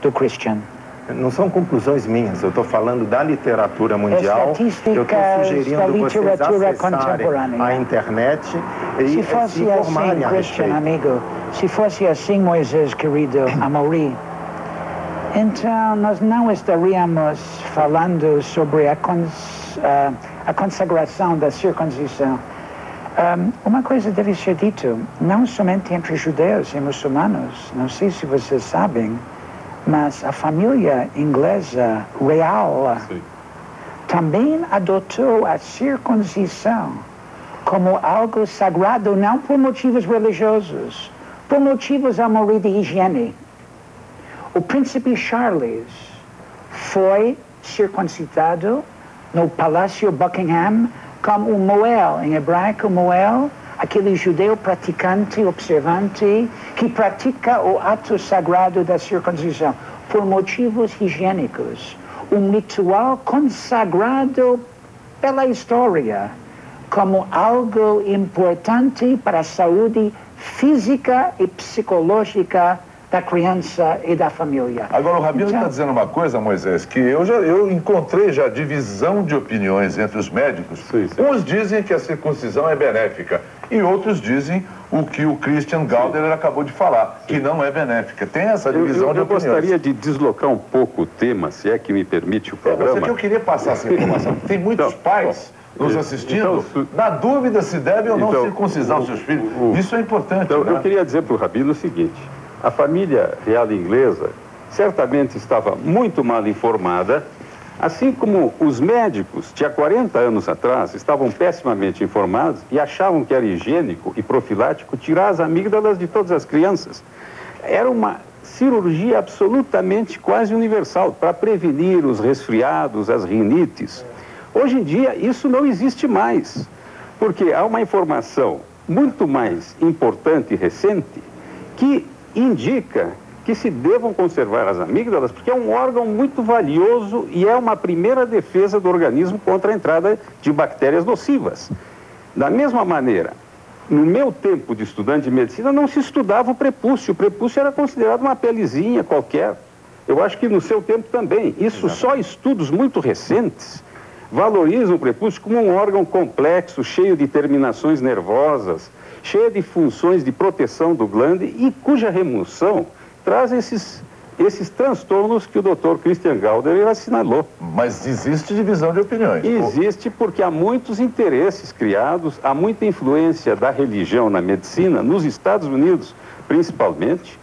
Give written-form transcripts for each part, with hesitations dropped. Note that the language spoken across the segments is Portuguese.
do Christian. Não são conclusões minhas, eu estou falando da literatura mundial. Eu estou sugerindo vocês acessarem a internet e se informarem a respeito. Amigo, se fosse assim, Moisés, querido Amory, então nós não estaríamos falando sobre a consagração da circuncisão. Uma coisa deve ser dita, não somente entre judeus e muçulmanos, não sei se vocês sabem, mas a família inglesa real também adotou a circuncisão como algo sagrado, não por motivos religiosos, por motivos, Amory, de higiene. O príncipe Charles foi circuncidado no Palácio Buckingham como o Moel, em hebraico, Moel, aquele judeu praticante, observante, que pratica o ato sagrado da circuncisão por motivos higiênicos. Um ritual consagrado pela história como algo importante para a saúde física e psicológica da criança e da família. Agora, o Rabino está dizendo uma coisa, Moisés, que eu encontrei já divisão de opiniões entre os médicos. Sim. Uns dizem que a circuncisão é benéfica e outros dizem o que o Christian Gauder acabou de falar, que não é benéfica. Tem essa divisão de opiniões. Eu gostaria de deslocar um pouco o tema, se é que me permite o programa. Que eu queria passar essa informação. Tem muitos pais nos assistindo, na dúvida se deve ou não circuncisar os seus filhos. Isso é importante. Então, eu queria dizer para o Rabino o seguinte: a família real inglesa certamente estava muito mal informada, assim como os médicos de há 40 anos atrás estavam pessimamente informados e achavam que era higiênico e profilático tirar as amígdalas de todas as crianças. Era uma cirurgia absolutamente quase universal para prevenir os resfriados, as rinites. Hoje em dia isso não existe mais, porque há uma informação muito mais importante e recente que indica que se devam conservar as amígdalas, porque é um órgão muito valioso e é uma primeira defesa do organismo contra a entrada de bactérias nocivas. Da mesma maneira, no meu tempo de estudante de medicina não se estudava o prepúcio era considerado uma pelezinha qualquer. Eu acho que no seu tempo também. Isso só estudos muito recentes valorizam o prepúcio como um órgão complexo, cheio de terminações nervosas, cheia de funções de proteção do glande e cuja remoção traz esses transtornos que o Dr. Christian Gauder assinalou. Mas existe divisão de opiniões. Existe porque há muitos interesses criados, há muita influência da religião na medicina, nos Estados Unidos principalmente,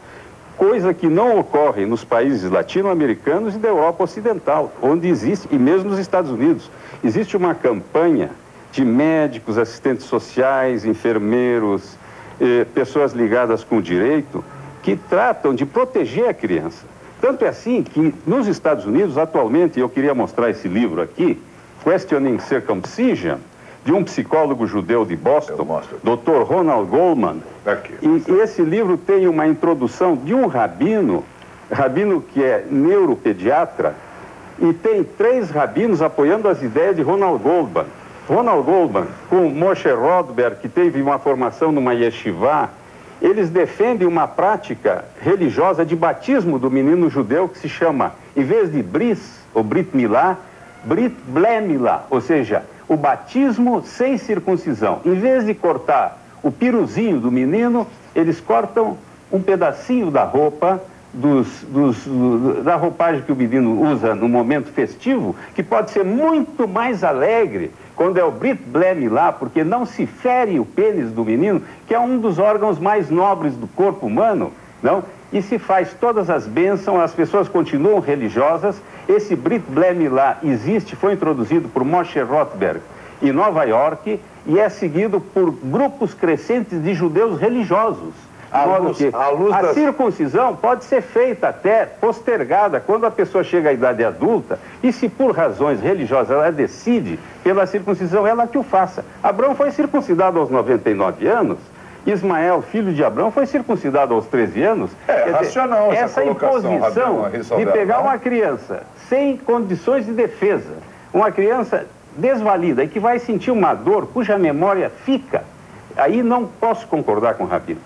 coisa que não ocorre nos países latino-americanos e da Europa Ocidental, onde existe, e mesmo nos Estados Unidos, existe uma campanha de médicos, assistentes sociais, enfermeiros, pessoas ligadas com o direito, que tratam de proteger a criança. Tanto é assim que nos Estados Unidos, atualmente, eu queria mostrar esse livro aqui, Questioning Circumcision, de um psicólogo judeu de Boston, Dr. Ronald Goldman. E esse livro tem uma introdução de um rabino que é neuropediatra, e tem 3 rabinos apoiando as ideias de Ronald Goldman. Ronald Goldman, com Moshe Rodberg, que teve uma formação numa yeshiva, eles defendem uma prática religiosa de batismo do menino judeu que se chama, em vez de bris, ou brit milá, brit ble milá, ou seja, o batismo sem circuncisão. Em vez de cortar o piruzinho do menino, eles cortam um pedacinho da roupa, da roupagem que o menino usa no momento festivo, que pode ser muito mais alegre quando é o Brit Ble Milá, porque não se fere o pênis do menino, que é um dos órgãos mais nobres do corpo humano, não? E se faz todas as bênçãos, as pessoas continuam religiosas. Esse Brit Ble Milá existe, foi introduzido por Moshe Rothberg em Nova York e é seguido por grupos crescentes de judeus religiosos. A circuncisão pode ser feita até postergada quando a pessoa chega à idade adulta e se por razões religiosas ela decide pela circuncisão, ela que o faça. Abraão foi circuncidado aos 99 anos, Ismael, filho de Abraão, foi circuncidado aos 13 anos. É racional essa imposição de pegar uma criança sem condições de defesa, uma criança desvalida e que vai sentir uma dor cuja memória fica, aí não posso concordar com o rabino.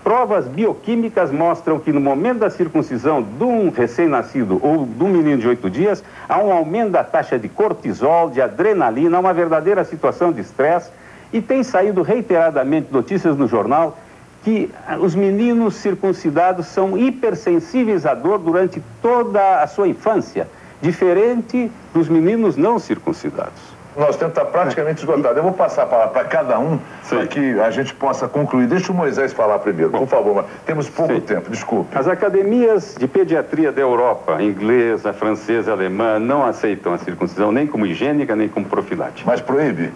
provas bioquímicas mostram que no momento da circuncisão de um recém-nascido ou de um menino de 8 dias, há um aumento da taxa de cortisol, de adrenalina, uma verdadeira situação de estresse, e tem saído reiteradamente notícias no jornal que os meninos circuncidados são hipersensíveis à dor durante toda a sua infância, diferente dos meninos não circuncidados. Nosso tempo está praticamente esgotado. Eu vou passar a palavra para cada um, para que a gente possa concluir. Deixa o Moisés falar primeiro, por favor. Temos pouco tempo, desculpe. As academias de pediatria da Europa, inglesa, francesa, alemã, não aceitam a circuncisão nem como higiênica, nem como profilática. Mas proíbe?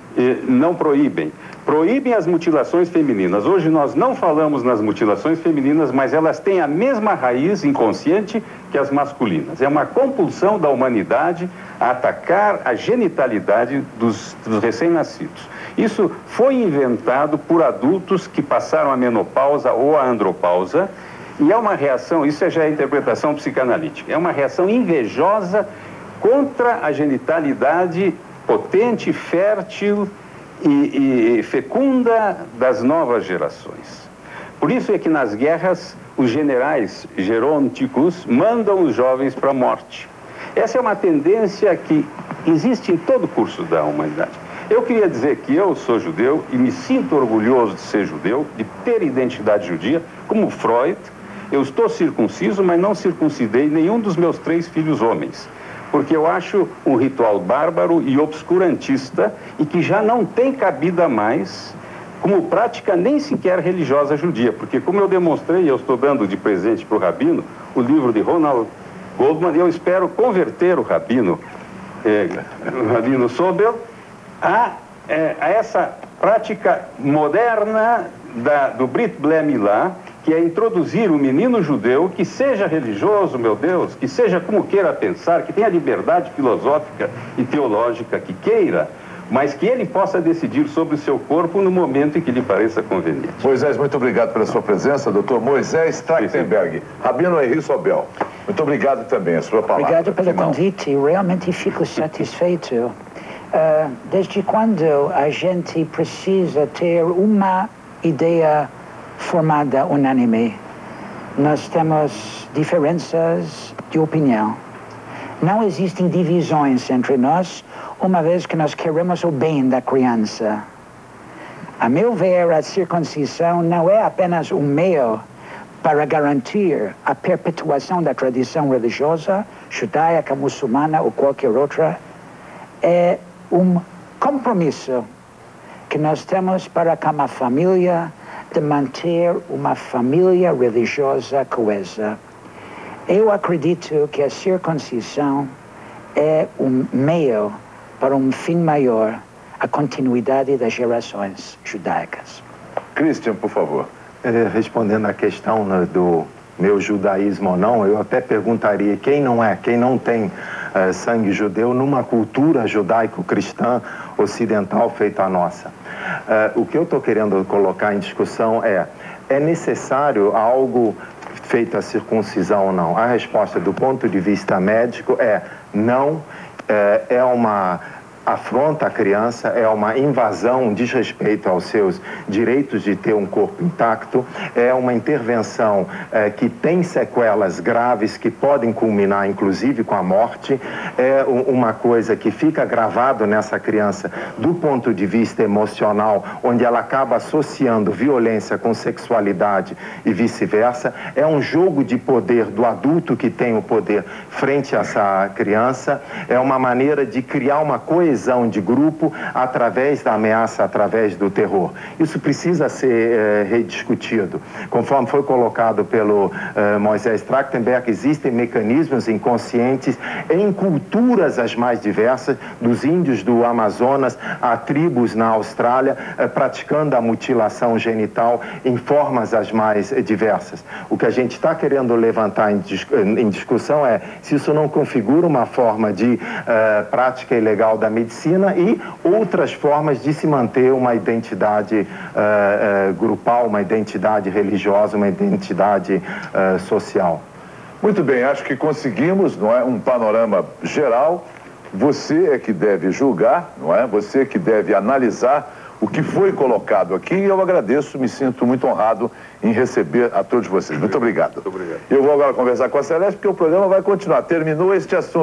Não proíbem. Proíbem as mutilações femininas. Hoje nós não falamos nas mutilações femininas, mas elas têm a mesma raiz inconsciente que as masculinas. É uma compulsão da humanidade a atacar a genitalidade dos recém-nascidos. Isso foi inventado por adultos que passaram a menopausa ou a andropausa, e é uma reação, isso já é interpretação psicanalítica, é uma reação invejosa contra a genitalidade potente, fértil e fecunda das novas gerações. Por isso é que nas guerras os generais gerônticos mandam os jovens para a morte. Essa é uma tendência que existe em todo o curso da humanidade. Eu queria dizer que eu sou judeu e me sinto orgulhoso de ser judeu, de ter identidade judia, como Freud. Eu estou circunciso, mas não circuncidei nenhum dos meus 3 filhos homens, porque eu acho um ritual bárbaro e obscurantista e que já não tem cabida mais como prática nem sequer religiosa judia, porque como eu demonstrei, eu estou dando de presente para o Rabino o livro de Ronald Goldman, e eu espero converter o Rabino Sobel a essa prática moderna do Brit Bnei Milá, que é introduzir o menino judeu, que seja religioso, meu Deus, que seja como queira pensar, que tenha liberdade filosófica e teológica que queira, mas que ele possa decidir sobre o seu corpo no momento em que lhe pareça conveniente. Moisés, muito obrigado pela sua presença, doutor Moisés Trachtenberg. Rabino Henri Sobel, muito obrigado também, a sua palavra. Obrigado pelo convite, realmente fico satisfeito. Desde quando a gente precisa ter uma ideia formada unânime? Nós temos diferenças de opinião. Não existem divisões entre nós, uma vez que nós queremos o bem da criança. A meu ver, a circuncisão não é apenas um meio para garantir a perpetuação da tradição religiosa, judaica, muçulmana ou qualquer outra. É um compromisso que nós temos para com a família de manter uma família religiosa coesa. Eu acredito que a circuncisão é um meio para um fim maior, a continuidade das gerações judaicas. Christian, por favor. Respondendo à questão do meu judaísmo ou não, eu até perguntaria quem não tem sangue judeu numa cultura judaico-cristã ocidental feita a nossa. O que eu estou querendo colocar em discussão é necessário algo feito a circuncisão ou não? A resposta do ponto de vista médico é não, é uma afronta à criança, é uma invasão, um desrespeito aos seus direitos de ter um corpo intacto, é uma intervenção que tem sequelas graves que podem culminar inclusive com a morte, é uma coisa que fica gravado nessa criança do ponto de vista emocional, onde ela acaba associando violência com sexualidade e vice-versa, é um jogo de poder do adulto que tem o poder frente a essa criança, é uma maneira de criar uma coesão de grupo através da ameaça, através do terror. Isso precisa ser rediscutido. Conforme foi colocado pelo Moisés Trachtenberg, existem mecanismos inconscientes em culturas as mais diversas, dos índios do Amazonas a tribos na Austrália, praticando a mutilação genital em formas as mais diversas. O que a gente está querendo levantar em discussão é se isso não configura uma forma de prática ilegal da medicina e outras formas de se manter uma identidade grupal, uma identidade religiosa, uma identidade social. Muito bem, acho que conseguimos, não é, um panorama geral. Você é que deve julgar, não é? Você é que deve analisar o que foi colocado aqui, e eu agradeço, me sinto muito honrado em receber a todos vocês. Muito obrigado. Muito obrigado. Eu vou agora conversar com a Celeste, porque o programa vai continuar. Terminou este assunto.